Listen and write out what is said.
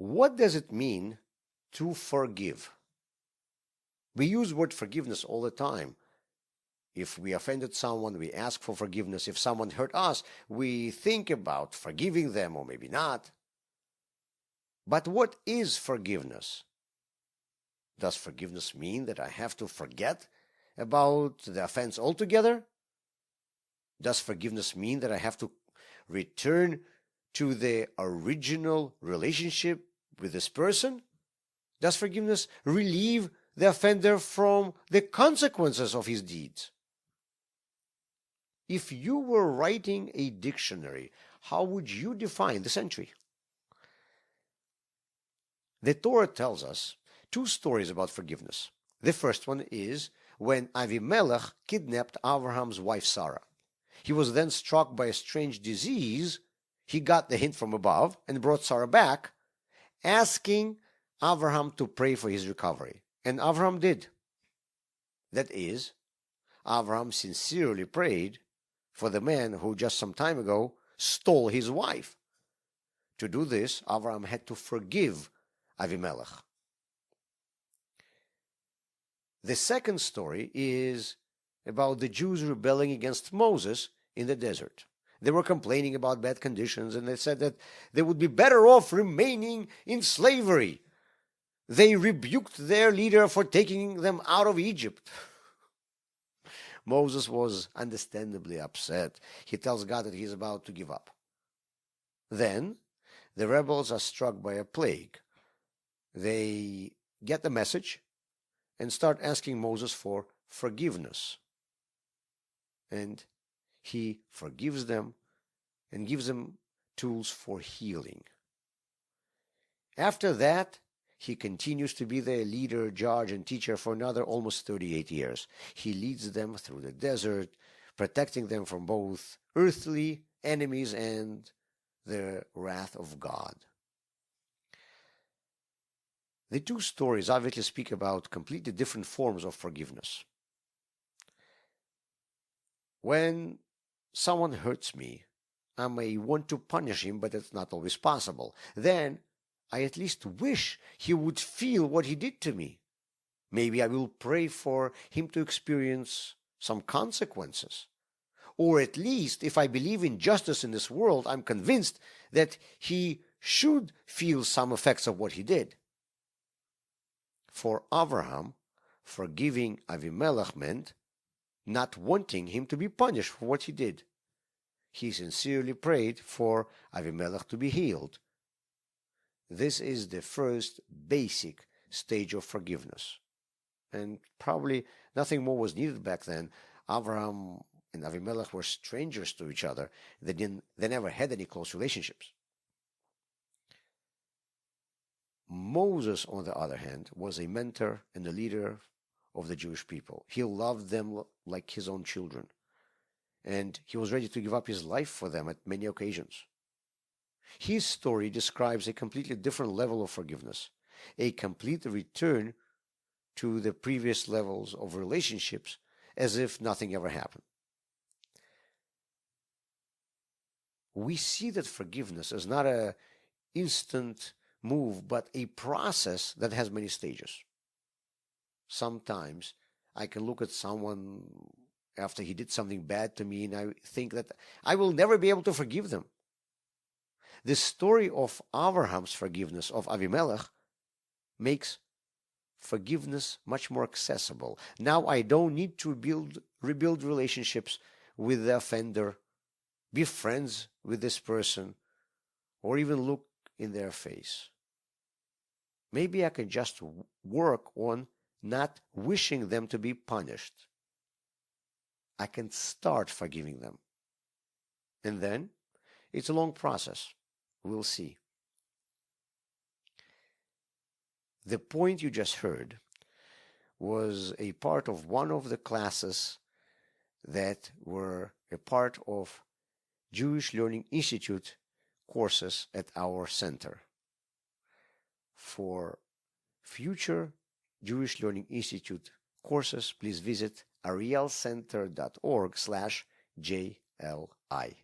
What does it mean to forgive? We use the word forgiveness all the time. If we offended someone, we ask for forgiveness. If someone hurt us, we think about forgiving them or maybe not. But what is forgiveness? Does forgiveness mean that I have to forget about the offense altogether? Does forgiveness mean that I have to return to the original relationship with this person? Does forgiveness relieve the offender from the consequences of his deeds? If you were writing a dictionary, how would you define this entry? The Torah tells us two stories about forgiveness. The first one is when Abimelech kidnapped Abraham's wife Sarah. He was then struck by a strange disease. He got the hint from above and brought Sarah back, asking Abraham to pray for his recovery. And Abraham did. That is, Abraham sincerely prayed for the man who just some time ago stole his wife. To do this, Abraham had to forgive Abimelech. The second story is about the Jews rebelling against Moses in the desert. They were complaining about bad conditions, and they said that they would be better off remaining in slavery. They rebuked their leader for taking them out of Egypt. Moses was understandably upset. He tells God that he's about to give up. Then the rebels are struck by a plague. They get the message and start asking Moses for forgiveness. And he forgives them and gives them tools for healing. After that, he continues to be their leader, judge, and teacher for another almost 38 years. He leads them through the desert, protecting them from both earthly enemies and the wrath of God. The two stories obviously speak about completely different forms of forgiveness. When someone hurts me, I may want to punish him, but it's not always possible. Then I at least wish he would feel what he did to me. Maybe I will pray for him to experience some consequences. Or at least, if I believe in justice in this world, I'm convinced that he should feel some effects of what he did. For Abraham, forgiving Abimelech meant not wanting him to be punished for what he did. He sincerely prayed for Abimelech to be healed. This is the first basic stage of forgiveness. And probably nothing more was needed back then. Abraham and Abimelech were strangers to each other. They never had any close relationships. Moses, on the other hand, was a mentor and a leader of the Jewish people. He loved them like his own children. And he was ready to give up his life for them at many occasions. His story describes a completely different level of forgiveness, a complete return to the previous levels of relationships as if nothing ever happened. We see that forgiveness is not an instant move, but a process that has many stages. Sometimes I can look at someone after he did something bad to me and I think that I will never be able to forgive them. The story of Abraham's forgiveness of Abimelech makes forgiveness much more accessible. Now I don't need to rebuild relationships with the offender, be friends with this person, or even look in their face. Maybe I can just work on not wishing them to be punished. I can start forgiving them. And then it's a long process. We'll see. The point you just heard was a part of one of the classes that were a part of Jewish Learning Institute courses at our center. For future Jewish Learning Institute courses, please visit arielcenter.org/JLI.